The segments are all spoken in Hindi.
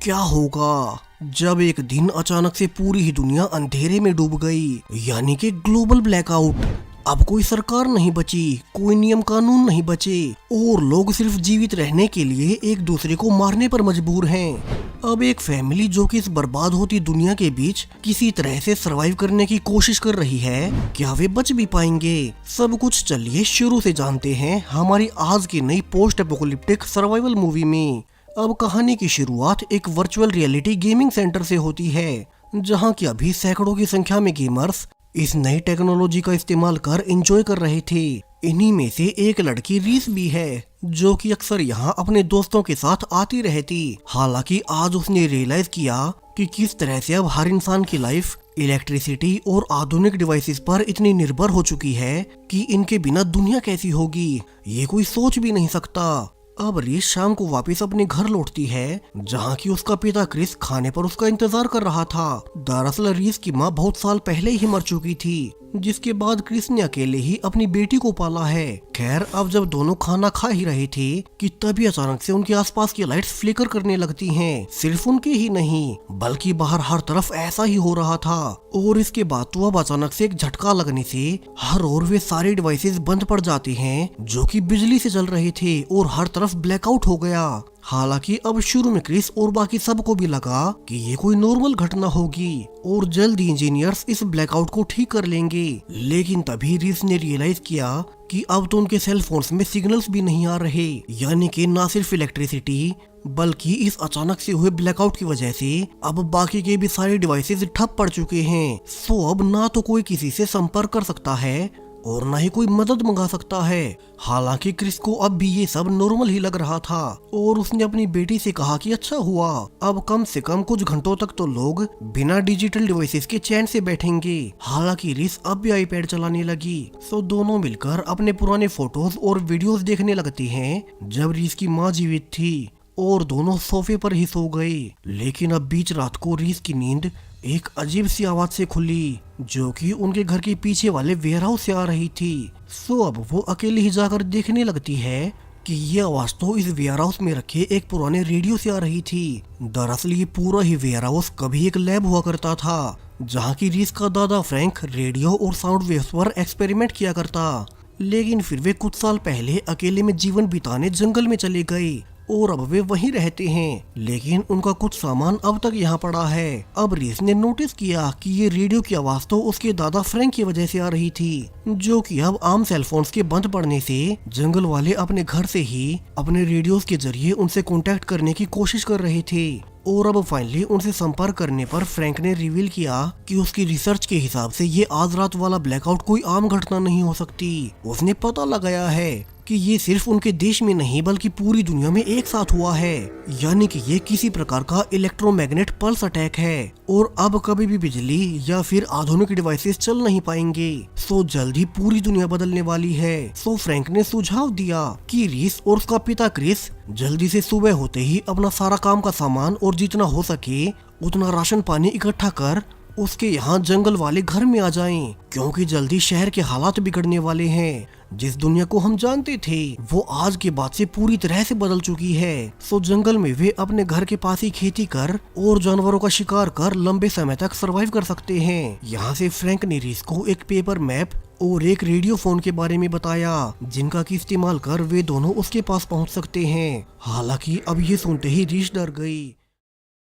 क्या होगा जब एक दिन अचानक से पूरी ही दुनिया अंधेरे में डूब गई, यानी कि ग्लोबल ब्लैकआउट। अब कोई सरकार नहीं बची, कोई नियम कानून नहीं बचे और लोग सिर्फ जीवित रहने के लिए एक दूसरे को मारने पर मजबूर हैं। अब एक फैमिली जो कि इस बर्बाद होती दुनिया के बीच किसी तरह से सरवाइव करने की कोशिश कर रही है, क्या वे बच भी पाएंगे? सब कुछ चलिए शुरू से जानते हैं हमारी आज की नई पोस्ट एपोकलिप्टिक सर्वाइवल मूवी में। अब कहानी की शुरुआत एक वर्चुअल रियलिटी गेमिंग सेंटर से होती है, जहां की अभी सैकड़ों की संख्या में गेमर्स इस नई टेक्नोलॉजी का इस्तेमाल कर एंजॉय कर रहे थे। इन्हीं में से एक लड़की रीस भी है, जो कि अक्सर यहाँ अपने दोस्तों के साथ आती रहती। हालांकि आज उसने रियलाइज किया कि किस तरह से अब हर इंसान की लाइफ इलेक्ट्रिसिटी और आधुनिक डिवाइसेस पर इतनी निर्भर हो चुकी है कि इनके बिना दुनिया कैसी होगी, ये कोई सोच भी नहीं सकता। अब रीस शाम को वापस अपने घर लौटती है, जहाँ की उसका पिता क्रिस खाने पर उसका इंतजार कर रहा था। दरअसल रीस की माँ बहुत साल पहले ही मर चुकी थी, जिसके बाद क्रिस ने अकेले ही अपनी बेटी को पाला है। खैर, अब जब दोनों खाना खा ही रहे थे कि तभी अचानक से उनके आसपास की लाइट्स फ्लिकर करने लगती हैं। सिर्फ उनके ही नहीं बल्कि बाहर हर तरफ ऐसा ही हो रहा था। और इसके बाद तो अब अचानक से एक झटका लगने से हर ओर वे सारे डिवाइसेस बंद पड़ जाते हैं जो कि बिजली से चल रहे थे और हर तरफ ब्लैकआउट हो गया। हालांकि अब शुरू में क्रिस और बाकी सबको भी लगा कि ये कोई नॉर्मल घटना होगी और जल्द ही इंजीनियर्स इस ब्लैकआउट को ठीक कर लेंगे। लेकिन तभी रीस ने रियलाइज किया कि अब तो उनके सेल फोन्स में सिग्नल्स भी नहीं आ रहे, यानी कि ना सिर्फ इलेक्ट्रिसिटी बल्कि इस अचानक से हुए ब्लैकआउट की वजह से अब बाकी के भी सारे डिवाइसेस ठप पड़ चुके हैं। सो अब ना तो कोई किसी से संपर्क कर सकता है और ना ही कोई मदद मंगा सकता है। हालांकि क्रिस को अब भी ये सब नॉर्मल ही लग रहा था और उसने अपनी बेटी से कहा कि अच्छा हुआ, अब कम से कम कुछ घंटों तक तो लोग बिना डिजिटल डिवाइसेस के चैन से बैठेंगे। हालांकि रिस अब भी आईपैड चलाने लगी, सो दोनों मिलकर अपने पुराने फोटोज और वीडियोस देखने लगती हैं जब रिस की माँ जीवित थी, और दोनों सोफे पर ही सो गए। लेकिन अब बीच रात को रीस की नींद एक अजीब सी आवाज से खुली, जो कि उनके घर के पीछे वाले वेयरहाउस से आ रही थी। सो अब वो अकेले ही जाकर देखने लगती है कि ये आवाज तो इस वेयरहाउस में रखे एक पुराने रेडियो से आ रही थी। दरअसल ये पूरा ही वेयरहाउस कभी एक लैब हुआ करता था, जहाँ की रीस का दादा फ्रैंक रेडियो और साउंड वेव्स पर एक्सपेरिमेंट किया करता। लेकिन फिर वे कुछ साल पहले अकेले में जीवन बिताने जंगल में चले गए और अब वे वहीं रहते हैं। लेकिन उनका कुछ सामान अब तक यहाँ पड़ा है। अब रीस ने नोटिस किया कि ये रेडियो की आवाज तो उसके दादा फ्रैंक की वजह से आ रही थी, जो कि अब आम सेलफोन्स के बंद पड़ने से जंगल वाले अपने घर से ही अपने रेडियोस के जरिए उनसे कांटेक्ट करने की कोशिश कर रहे थे। और अब फाइनली उनसे संपर्क करने पर फ्रैंक ने रिवील किया कि उसकी रिसर्च के हिसाब से ये आज रात वाला ब्लैकआउट कोई आम घटना नहीं हो सकती। उसने पता लगाया है कि ये सिर्फ उनके देश में नहीं बल्कि पूरी दुनिया में एक साथ हुआ है, यानी कि ये किसी प्रकार का इलेक्ट्रोमैग्नेट पल्स अटैक है और अब कभी भी बिजली या फिर आधुनिक डिवाइसेस चल नहीं पाएंगे। सो जल्द ही पूरी दुनिया बदलने वाली है। सो फ्रैंक ने सुझाव दिया कि रीस और उसका पिता क्रिस जल्दी से सुबह होते ही अपना सारा काम का सामान और जितना हो सके उतना राशन पानी इकट्ठा कर उसके यहाँ जंगल वाले घर में आ जाएं, क्योंकि जल्दी शहर के हालात बिगड़ने वाले हैं। जिस दुनिया को हम जानते थे वो आज के बाद से पूरी तरह से बदल चुकी है। सो जंगल में वे अपने घर के पास ही खेती कर और जानवरों का शिकार कर लंबे समय तक सरवाइव कर सकते हैं। यहाँ से फ्रैंक ने रीस को एक पेपर मैप और एक रेडियो फोन के बारे में बताया, जिनका की इस्तेमाल कर वे दोनों उसके पास पहुँच सकते हैं। हालांकि अब ये सुनते ही रीस डर गई।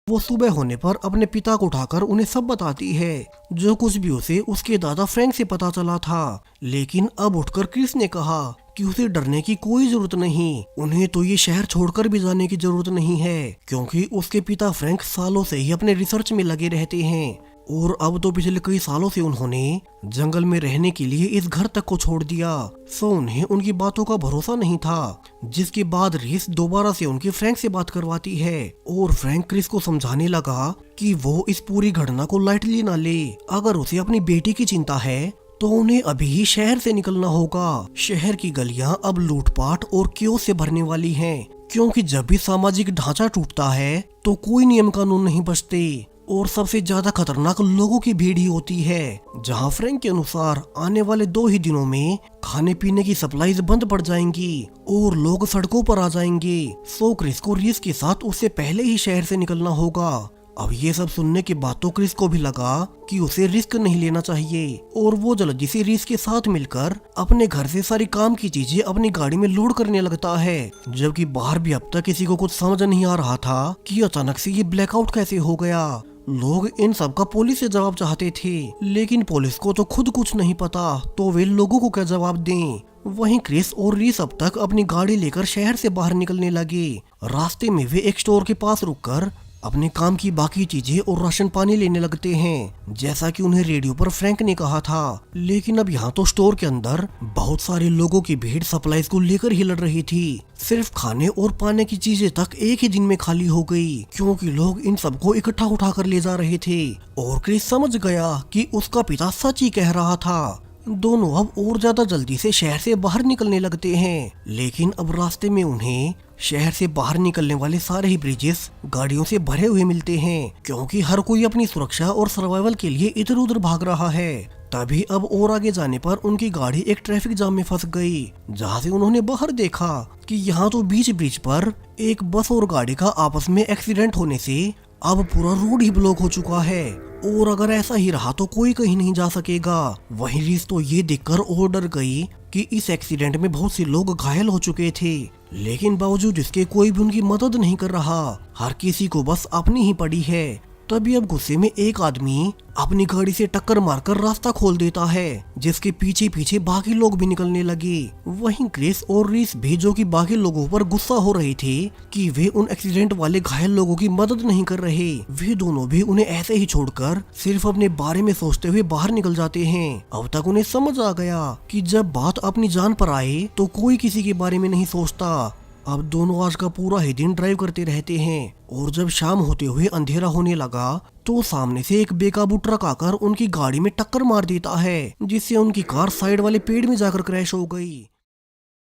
वो सुबह होने पर अपने पिता को उठाकर उन्हें सब बताती है, जो कुछ भी उसे उसके दादा फ्रैंक से पता चला था। लेकिन अब उठकर क्रिस ने कहा कि उसे डरने की कोई जरूरत नहीं, उन्हें तो ये शहर छोड़कर भी जाने की जरूरत नहीं है, क्योंकि उसके पिता फ्रैंक सालों से ही अपने रिसर्च में लगे रहते हैं और अब तो पिछले कई सालों से उन्होंने जंगल में रहने के लिए इस घर तक को छोड़ दिया। सो उन्हें उनकी बातों का भरोसा नहीं था, जिसके बाद रीस दोबारा से उनके फ्रैंक से बात करवाती है और फ्रैंक क्रिस को समझाने लगा कि वो इस पूरी घटना को लाइटली ना ले। अगर उसे अपनी बेटी की चिंता है तो उन्हें अभी ही शहर से निकलना होगा। शहर की गलियां अब लूटपाट और क्यों से भरने वाली हैं, क्योंकि जब भी सामाजिक ढांचा टूटता है तो कोई नियम कानून नहीं बचते। और सबसे ज्यादा खतरनाक लोगों की भीड़ ही होती है। जहां फ्रैंक के अनुसार आने वाले 2 ही दिनों में खाने पीने की सप्लाईज बंद पड़ जाएंगी और लोग सड़कों पर आ जाएंगे। सो क्रिस को रीस के साथ उससे पहले ही शहर से निकलना होगा। अब ये सब सुनने के बाद तो क्रिस को भी लगा कि उसे रिस्क नहीं लेना चाहिए और वो जल्दी से रीस के साथ मिलकर अपने घर से सारी काम की चीजें अपनी गाड़ी में लोड करने लगता है। जबकि बाहर भी अब तक किसी को कुछ समझ नहीं आ रहा था कि अचानक से ये ब्लैकआउट कैसे हो गया। लोग इन सब का पुलिस से जवाब चाहते थे, लेकिन पुलिस को तो खुद कुछ नहीं पता, तो वे लोगों को क्या जवाब दें। वहीं क्रिस और रीस अब तक अपनी गाड़ी लेकर शहर से बाहर निकलने लगे। रास्ते में वे एक स्टोर के पास रुककर अपने काम की बाकी चीजें और राशन पानी लेने लगते हैं, जैसा कि उन्हें रेडियो पर फ्रैंक ने कहा था। लेकिन अब यहाँ तो स्टोर के अंदर बहुत सारे लोगों की भीड़ सप्लाईज को लेकर ही लड़ रही थी। सिर्फ खाने और पाने की चीजें तक एक ही दिन में खाली हो गई, क्योंकि लोग इन सबको इकट्ठा उठा कर ले जा रहे थे। और क्रिस समझ गया कि उसका पिता सच ही कह रहा था। दोनों अब और ज्यादा जल्दी से शहर से बाहर निकलने लगते हैं, लेकिन अब रास्ते में उन्हें शहर से बाहर निकलने वाले सारे ही ब्रिजेस गाड़ियों से भरे हुए मिलते हैं, क्योंकि हर कोई अपनी सुरक्षा और सर्वाइवल के लिए इधर उधर भाग रहा है। तभी अब और आगे जाने पर उनकी गाड़ी एक ट्रैफिक जाम में फंस गई, जहां से उन्होंने बाहर देखा कि यहाँ तो बीच ब्रिज पर एक बस और गाड़ी का आपस में एक्सीडेंट होने से अब पूरा रोड ही ब्लॉक हो चुका है और अगर ऐसा ही रहा तो कोई कहीं नहीं जा सकेगा। वहीं रीस तो ये देखकर और डर गई कि इस एक्सीडेंट में बहुत से लोग घायल हो चुके थे, लेकिन बावजूद इसके कोई भी उनकी मदद नहीं कर रहा। हर किसी को बस अपनी ही पड़ी है। तभी अब गुस्से में एक आदमी अपनी गाड़ी से टक्कर मारकर रास्ता खोल देता है, जिसके पीछे पीछे बाकी लोग भी निकलने लगे। वहीं क्रिस और रीस भी, जो कि बाकी लोगों पर गुस्सा हो रहे थे कि वे उन एक्सीडेंट वाले घायल लोगों की मदद नहीं कर रहे, वे दोनों भी उन्हें ऐसे ही छोड़कर सिर्फ अपने बारे में सोचते हुए बाहर निकल जाते हैं। अब तक उन्हें समझ आ गया कि जब बात अपनी जान पर आए तो कोई किसी के बारे में नहीं सोचता। अब दोनों आज का पूरा ही दिन ड्राइव करते रहते हैं और जब शाम होते हुए अंधेरा होने लगा तो सामने से एक बेकाबू ट्रक आकर उनकी गाड़ी में टक्कर मार देता है, जिससे उनकी कार साइड वाले पेड़ में जाकर क्रैश हो गई।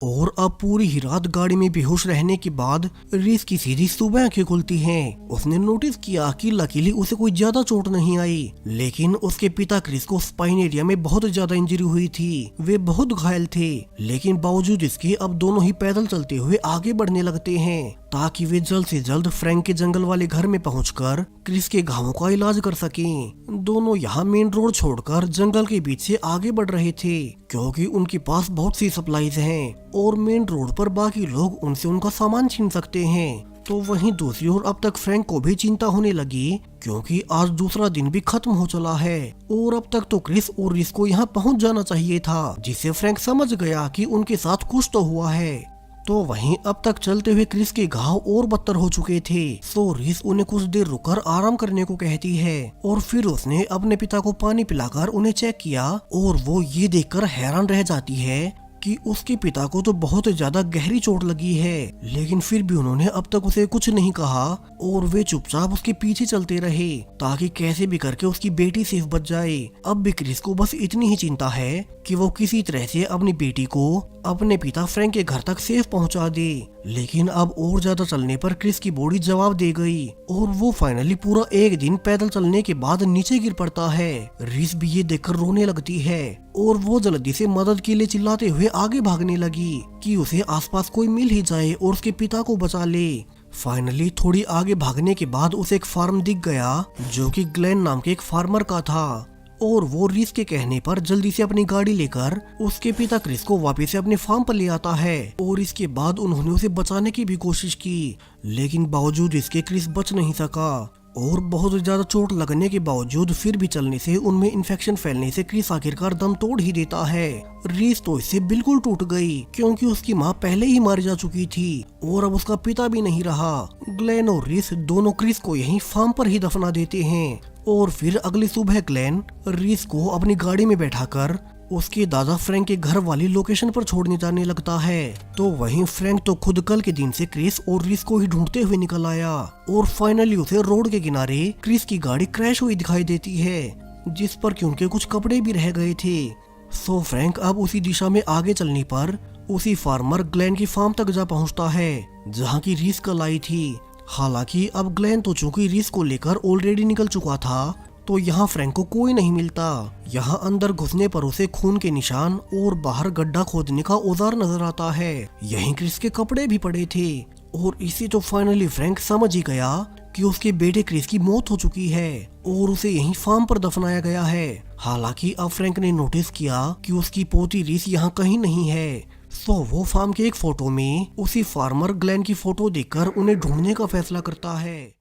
और अब पूरी ही रात गाड़ी में बेहोश रहने के बाद रीस की सीधी सुबह आंखें खुलती हैं। उसने नोटिस किया कि लकीली उसे कोई ज्यादा चोट नहीं आई, लेकिन उसके पिता क्रिस को स्पाइन एरिया में बहुत ज्यादा इंजरी हुई थी। वे बहुत घायल थे, लेकिन बावजूद इसके अब दोनों ही पैदल चलते हुए आगे बढ़ने लगते हैं ताकि वे जल्द से जल्द फ्रैंक के जंगल वाले घर में पहुंचकर क्रिस के घावों का इलाज कर सकें। दोनों यहाँ मेन रोड छोड़कर जंगल के बीच से आगे बढ़ रहे थे, क्योंकि उनके पास बहुत सी सप्लाईज हैं और मेन रोड पर बाकी लोग उनसे उनका सामान छीन सकते हैं। तो वहीं दूसरी ओर अब तक फ्रैंक को भी चिंता होने लगी, क्योंकि आज दूसरा दिन भी खत्म हो चला है और अब तक तो क्रिस और रीस को यहाँ पहुँच जाना चाहिए था, जिससे फ्रैंक समझ गया कि उनके साथ कुछ तो हुआ है। तो वहीं अब तक चलते हुए क्रिस के घाव और बदतर हो चुके थे। सो रीस उन्हें कुछ देर रुककर आराम करने को कहती है और फिर उसने अपने पिता को पानी पिलाकर उन्हें चेक किया और वो ये देखकर हैरान रह जाती है कि उसके पिता को तो बहुत ज्यादा गहरी चोट लगी है, लेकिन फिर भी उन्होंने अब तक उसे कुछ नहीं कहा और वे चुपचाप उसके पीछे चलते रहे ताकि कैसे भी करके उसकी बेटी सेफ बच जाए। अब भी क्रिस को बस इतनी ही चिंता है कि वो किसी तरह से अपनी बेटी को अपने पिता फ्रैंक के घर तक सेफ पहुंचा दे। लेकिन अब और ज्यादा चलने पर क्रिस की बॉडी जवाब दे गई और वो फाइनली पूरा एक दिन पैदल चलने के बाद नीचे गिर पड़ता है। रीस भी ये देखकर रोने लगती है और वो जल्दी से मदद के लिए चिल्लाते हुए आगे भागने लगी कि उसे आसपास कोई मिल ही जाए और उसके पिता को बचा ले। फाइनली थोड़ी आगे भागने के बाद उसे एक फार्म दिख गया, जो कि ग्लेन नाम के एक फार्मर का था और वो रीस के कहने पर जल्दी से अपनी गाड़ी लेकर उसके पिता क्रिस को वापस से अपने फार्म पर ले आता है। और इसके बाद उन्होंने उसे बचाने की भी कोशिश की, लेकिन बावजूद इसके क्रिस बच नहीं सका और बहुत ज्यादा चोट लगने के बावजूद फिर भी चलने से उनमें इन्फेक्शन फैलने से क्रिस आखिरकार दम तोड़ ही देता है। रीस तो इससे बिल्कुल टूट गई, क्योंकि उसकी माँ पहले ही मारी जा चुकी थी और अब उसका पिता भी नहीं रहा। ग्लेन और रीस दोनों क्रिस को यहीं फार्म पर ही दफना देते हैं और फिर अगली सुबह ग्लेन रीस को अपनी गाड़ी में बैठाकर उसके दादा फ्रैंक के घर वाली लोकेशन पर छोड़ने जाने लगता है। तो वहीं फ्रैंक तो खुद कल के दिन से क्रिस और रीस को ही ढूंढते हुए निकल आया और फाइनली उसे रोड के किनारे क्रिस की गाड़ी क्रैश हुई दिखाई देती है, जिस पर कि उनके कुछ कपड़े भी रह गए थे। सो फ्रैंक अब उसी दिशा में आगे चलने पर उसी फार्मर ग्लेन की फार्म तक जा पहुंचता है, जहाँ की रीस कल आई थी। हालांकि अब ग्लेन तो चूंकि रीस को लेकर ऑलरेडी निकल चुका था, तो यहाँ फ्रैंक को कोई नहीं मिलता। यहाँ अंदर घुसने पर उसे खून के निशान और बाहर गड्ढा खोदने का औजार नजर आता है। यहीं क्रिस के कपड़े भी पड़े थे और इसी तो फाइनली फ्रैंक समझ ही गया कि उसके बेटे क्रिस की मौत हो चुकी है और उसे यहीं फार्म पर दफनाया गया है। हालांकि अब फ्रैंक ने नोटिस किया कि उसकी पोती रीस यहाँ कहीं नहीं है। सो वो फार्म के एक फोटो में उसी फार्मर ग्लेन की फोटो देखकर उन्हें ढूंढने का फैसला करता है।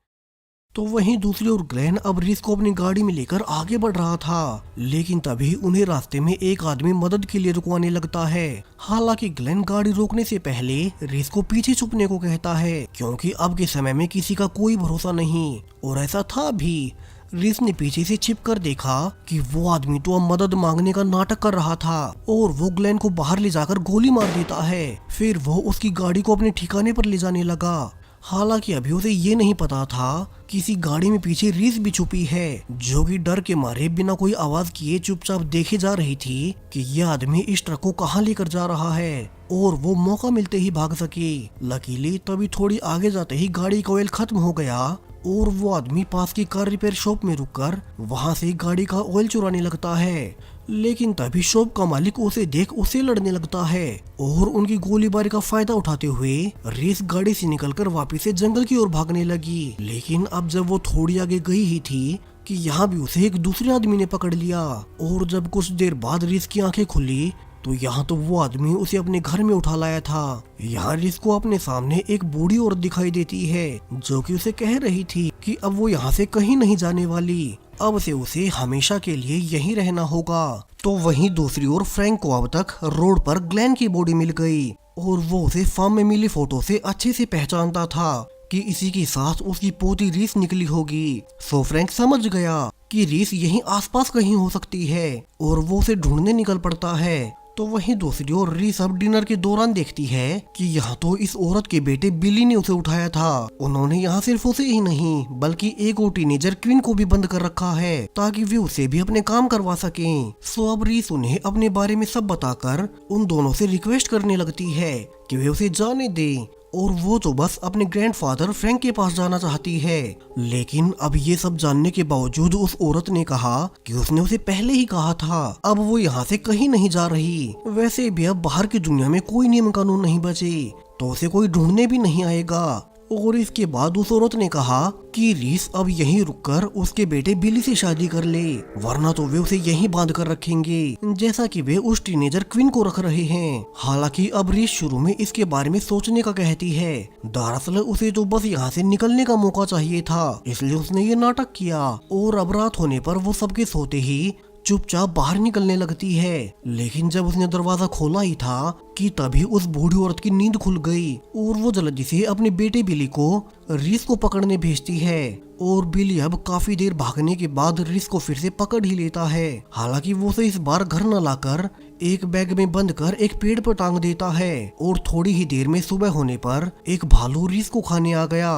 तो वहीं दूसरी ओर ग्लेन अब रीस को अपनी गाड़ी में लेकर आगे बढ़ रहा था, लेकिन तभी उन्हें रास्ते में एक आदमी मदद के लिए रुकवाने लगता है। हालांकि ग्लेन गाड़ी रोकने से पहले रीस को पीछे छुपने को कहता है, क्योंकि अब के समय में किसी का कोई भरोसा नहीं। और ऐसा था भी। रीस ने पीछे से छिपकर देखा कि वो आदमी तो अब मदद मांगने का नाटक कर रहा था और वो ग्लेन को बाहर ले जाकर गोली मार देता है। फिर वो उसकी गाड़ी को अपने ठिकाने पर ले जाने लगा। हालांकि अभी उसे ये नहीं पता था कि इसी गाड़ी में पीछे रीस भी छुपी है, जो कि डर के मारे बिना कोई आवाज किए चुपचाप देखे जा रही थी कि यह आदमी इस ट्रक को कहाँ लेकर जा रहा है और वो मौका मिलते ही भाग सके। लकीली तभी थोड़ी आगे जाते ही गाड़ी का ऑयल खत्म हो गया और वो आदमी पास की कार रिपेयर शॉप में रुककर वहां से गाड़ी का ऑयल चुराने लगता है। लेकिन तभी शॉप का मालिक उसे देख उसे लड़ने लगता है और उनकी गोलीबारी का फायदा उठाते हुए रीस गाड़ी से निकलकर वापस से जंगल की ओर भागने लगी। लेकिन अब जब वो थोड़ी आगे गई ही थी कि यहाँ भी उसे एक दूसरे आदमी ने पकड़ लिया और जब कुछ देर बाद रीस की आंखें खुली तो यहाँ तो वो आदमी उसे अपने घर में उठा लाया था। यहाँ रीस को अपने सामने एक बूढ़ी औरत दिखाई देती है, जो कि उसे कह रही थी कि अब वो यहाँ से कहीं नहीं जाने वाली, अब से उसे हमेशा के लिए यहीं रहना होगा। तो वहीं दूसरी ओर फ्रैंक को अब तक रोड पर ग्लेन की बॉडी मिल गई और वो उसे फार्म में मिली फोटो से अच्छे से पहचानता था कि इसी के साथ उसकी पोती रीस निकली होगी। सो फ्रैंक समझ गया कि रीस यहीं आसपास कहीं हो सकती है और वो उसे ढूंढने निकल पड़ता है। तो वहीं दूसरी ओर रीस अब डिनर के दौरान देखती है कि यहाँ तो इस औरत के बेटे बिली ने उसे उठाया था। उन्होंने यहाँ सिर्फ उसे ही नहीं बल्कि एक और टीनेजर क्वीन को भी बंद कर रखा है ताकि वे उसे भी अपने काम करवा सकें। सो अब रीस उन्हें अपने बारे में सब बताकर उन दोनों से रिक्वेस्ट करने लगती है कि वे उसे जाने दें और वो तो बस अपने ग्रैंडफादर फ्रैंक के पास जाना चाहती है। लेकिन अब ये सब जानने के बावजूद उस औरत ने कहा कि उसने उसे पहले ही कहा था अब वो यहाँ से कहीं नहीं जा रही। वैसे भी अब बाहर की दुनिया में कोई नियम कानून नहीं बचे तो उसे कोई ढूंढने भी नहीं आएगा। और इसके बाद उस औरत ने कहा कि रीस अब यहीं रुककर उसके बेटे बिली से शादी कर ले, वरना तो वे उसे यहीं बांध कर रखेंगे जैसा कि वे उस टीनेजर क्वीन को रख रहे हैं। हालांकि अब रीस शुरू में इसके बारे में सोचने का कहती है। दरअसल उसे तो बस यहाँ से निकलने का मौका चाहिए था, इसलिए उसने ये नाटक किया। और अब रात होने पर वो सबके सोते ही चुपचाप बाहर निकलने लगती है। लेकिन जब उसने दरवाजा खोला ही था कि तभी उस बूढ़ी औरत की नींद खुल गई और वो जल्दी से अपने बेटे बिली को रीस को पकड़ने भेजती है। और बिली अब काफी देर भागने के बाद रीस को फिर से पकड़ ही लेता है। हालांकि वो उसे इस बार घर न लाकर एक बैग में बंद कर एक पेड़ पर टांग देता है और थोड़ी ही देर में सुबह होने पर एक भालू रीस को खाने आ गया।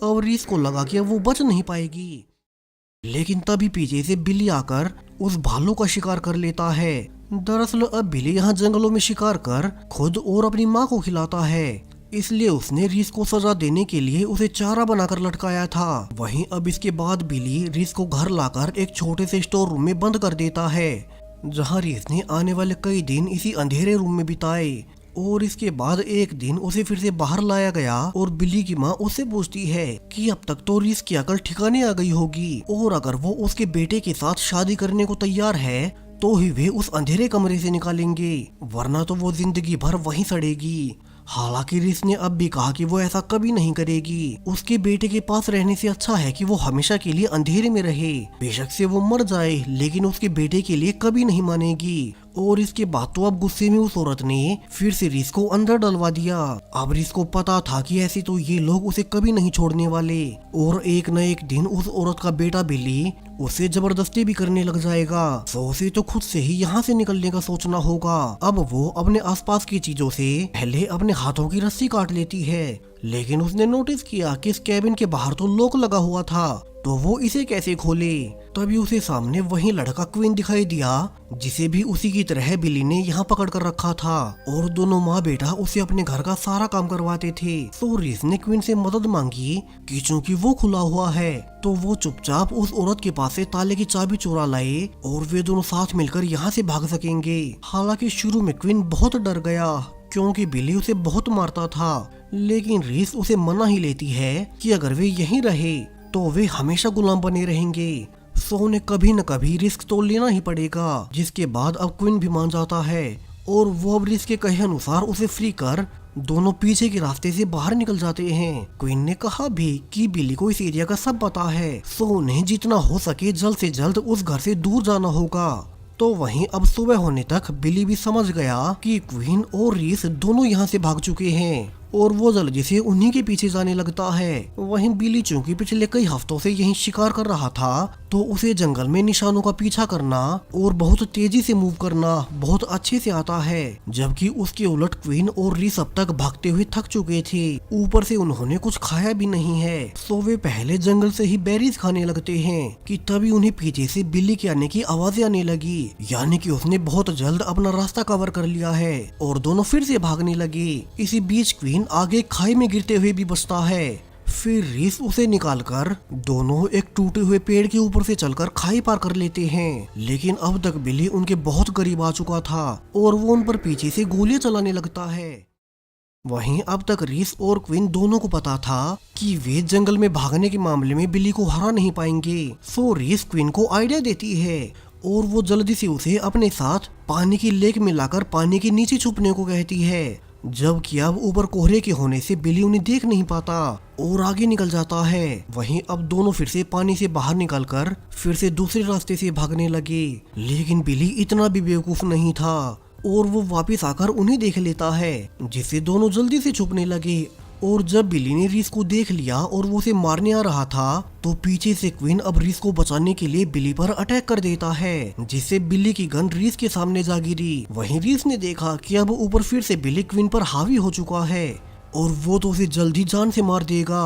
अब रीस को लगा कि अब वो बच नहीं पाएगी, लेकिन तभी पीछे से बिल्ली आकर उस भालू का शिकार कर लेता है। दरअसल अब बिल्ली यहाँ जंगलों में शिकार कर खुद और अपनी माँ को खिलाता है, इसलिए उसने रीस को सजा देने के लिए उसे चारा बनाकर लटकाया था। वहीं अब इसके बाद बिल्ली रीस को घर लाकर एक छोटे से स्टोर रूम में बंद कर देता है, जहाँ रीस ने आने वाले कई दिन इसी अंधेरे रूम में बिताए। और इसके बाद एक दिन उसे फिर से बाहर लाया गया और बिल्ली की माँ उससे पूछती है कि अब तक तो रीस की अकल ठिकाने आ गई होगी और अगर वो उसके बेटे के साथ शादी करने को तैयार है तो ही वे उस अंधेरे कमरे से निकालेंगे, वरना तो वो जिंदगी भर वहीं सड़ेगी। हालांकि रीस ने अब भी कहा कि वो ऐसा कभी नहीं करेगी। उसके बेटे के पास रहने से अच्छा है कि वो हमेशा के लिए अंधेरे में रहे। बेशक से वो मर जाए लेकिन उसके बेटे के लिए कभी नहीं मानेगी। और इसके बाद तो अब गुस्से में उस औरत ने फिर से रीस को अंदर डलवा दिया। अब रीस को पता था कि ऐसे तो ये लोग उसे कभी नहीं छोड़ने वाले और एक न एक दिन उस औरत का बेटा बिल्ली उसे जबरदस्ती भी करने लग जाएगा। तो उसे तो खुद से ही यहाँ से निकलने का सोचना होगा। अब वो अपने आसपास की चीजों से पहले अपने हाथों की रस्सी काट लेती है, लेकिन उसने नोटिस किया कि इस कैबिन के बाहर तो लॉक लगा हुआ था, तो वो इसे कैसे खोले। तभी उसे सामने वही लड़का क्वीन दिखाई दिया, जिसे भी उसी की तरह बिली ने यहाँ पकड़ कर रखा था, और दोनों माँ बेटा उसे अपने घर का सारा काम करवाते थे। तो रीस ने क्वीन से मदद मांगी कि चूंकि वो खुला हुआ है तो वो चुपचाप उस औरत के पास से ताले की चाबी चुरा लाए और वे दोनों साथ मिलकर यहाँ से भाग सकेंगे। हालांकि शुरू में क्वीन बहुत डर गया क्योंकि बिली उसे बहुत मारता था, लेकिन रीस उसे मना ही लेती है कि अगर वे यहीं रहे तो वे हमेशा गुलाम बने रहेंगे। सो उन्हें कभी न कभी रिस्क तो लेना ही पड़ेगा, जिसके बाद अब क्वीन भी मान जाता है और वो अब रिस्क के कहे अनुसार उसे फ्री कर दोनों पीछे के रास्ते से बाहर निकल जाते हैं। क्वीन ने कहा भी कि बिली को इस एरिया का सब पता है, सो उन्हें जितना हो सके जल्द से जल्द उस घर से दूर जाना होगा। तो वहीं अब सुबह होने तक बिली भी समझ गया कि क्वीन और रीस दोनों यहाँ से भाग चुके हैं और वो जल्दी से उन्हीं के पीछे जाने लगता है। वहीं बिली चूंकि पिछले कई हफ्तों से यहीं शिकार कर रहा था, तो उसे जंगल में निशानों का पीछा करना और बहुत तेजी से मूव करना बहुत अच्छे से आता है, जबकि उसके उलट क्वीन और रीस अब तक भागते हुए थक चुके थे। ऊपर से उन्होंने कुछ खाया भी नहीं है, सो वे पहले जंगल से ही बेरीज खाने लगते हैं कि तभी उन्हें पीछे से बिल्ली के आने की आवाजें आने लगी, यानी कि उसने बहुत जल्द अपना रास्ता कवर कर लिया है और दोनों फिर से भागने लगे। इसी बीच क्वीन आगे खाई में गिरते हुए भी बचता है। फिर रीस उसे निकालकर दोनों एक टूटे हुए पेड़ के ऊपर से चलकर खाई पार कर लेते हैं, लेकिन अब तक बिली उनके बहुत करीब आ चुका था और वो उन पर पीछे से गोलियां चलाने लगता है। वहीं अब तक रीस और क्वीन दोनों को पता था कि वे जंगल में भागने के मामले में बिली को हरा नहीं पाएंगे। सो रीस क्वीन को आइडिया देती है और वो जल्दी से उसे अपने साथ पानी की लेक में लाकर पानी के नीचे छुपने को कहती है, जबकि अब ऊपर कोहरे के होने से बिली उन्हें देख नहीं पाता और आगे निकल जाता है। वहीं अब दोनों फिर से पानी से बाहर निकलकर फिर से दूसरे रास्ते से भागने लगे, लेकिन बिली इतना भी बेवकूफ नहीं था और वो वापस आकर उन्हें देख लेता है, जिससे दोनों जल्दी से छुपने लगे। और जब बिली ने रीस को देख लिया और वो उसे मारने आ रहा था, तो पीछे से क्वीन अब रीस को बचाने के लिए बिली पर अटैक कर देता है, जिससे बिली की गन रीस के सामने जा गिरी। वहीं रीस ने देखा कि अब ऊपर फिर से बिली क्वीन पर हावी हो चुका है और वो तो उसे जल्दी जान से मार देगा।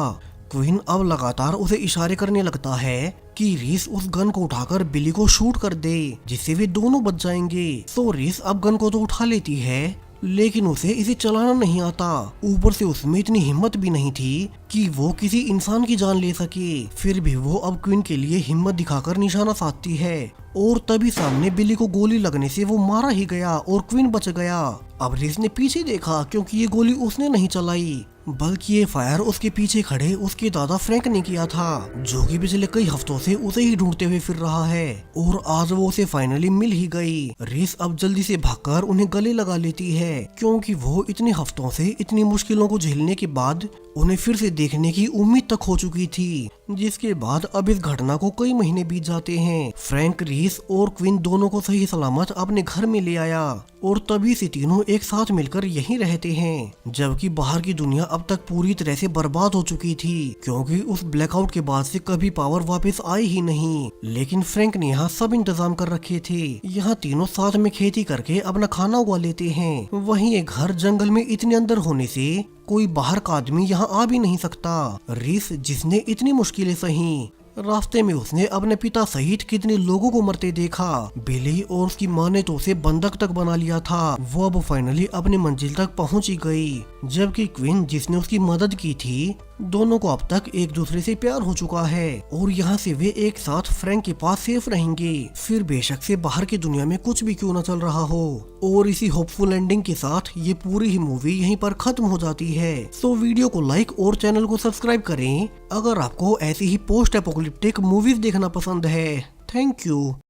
क्वीन अब लगातार उसे इशारे करने लगता है कि रीस उस गन को उठाकर बिली को शूट कर दे, जिससे वे दोनों बच जाएंगे। तो रीस अब गन को तो उठा लेती है, लेकिन उसे इसे चलाना नहीं आता। ऊपर से उसमें इतनी हिम्मत भी नहीं थी कि वो किसी इंसान की जान ले सके। फिर भी वो अब क्वीन के लिए हिम्मत दिखाकर निशाना साधती है और तभी सामने बिली को गोली लगने से वो मारा ही गया और क्वीन बच गया। अब रीस ने पीछे देखा क्योंकि ये गोली उसने नहीं चलाई, बल्कि ये फायर उसके पीछे खड़े उसके दादा फ्रैंक ने किया था, जो कि पिछले कई हफ्तों से उसे ही ढूंढते हुए फिर रहा है और आज वो उसे फाइनली मिल ही गई। रीस अब जल्दी से भागकर उन्हें गले लगा लेती है, क्योंकि वो इतने हफ्तों से इतनी मुश्किलों को झेलने के बाद उन्हें फिर से देखने की उम्मीद तक हो चुकी थी। जिसके बाद अब इस घटना को कई महीने बीत जाते हैं। फ्रैंक रीस और क्वीन दोनों को सही सलामत अपने घर में ले आया और तभी से तीनों एक साथ मिलकर यहीं रहते हैं, जबकि बाहर की दुनिया अब तक पूरी तरह से बर्बाद हो चुकी थी, क्योंकि उस ब्लैकआउट के बाद से कभी पावर वापस आई ही नहीं। लेकिन फ्रैंक ने यहाँ सब इंतजाम कर रखे थे। यहाँ तीनों साथ में खेती करके अपना खाना उगा लेते हैं। वहीं ये घर जंगल में इतने अंदर होने से कोई बाहर का आदमी यहाँ आ भी नहीं सकता। रीस जिसने इतनी मुश्किलें सही, रास्ते में उसने अपने पिता सहित कितने लोगों को मरते देखा। बिली और उसकी माँ ने तो उसे बंधक तक बना लिया था। वो अब फाइनली अपनी मंजिल तक पहुंच ही गई, जबकि क्वीन जिसने उसकी मदद की थी, दोनों को अब तक एक दूसरे से प्यार हो चुका है और यहाँ से वे एक साथ फ्रैंक के पास सेफ रहेंगे। फिर बेशक से बाहर की दुनिया में कुछ भी क्यों न चल रहा हो। और इसी होपफुल एंडिंग के साथ ये पूरी ही मूवी यहीं पर खत्म हो जाती है। तो वीडियो को लाइक और चैनल को सब्सक्राइब करें अगर आपको ऐसी ही पोस्ट एपोकलिप्टिक मूवीज देखना पसंद है। Thank you.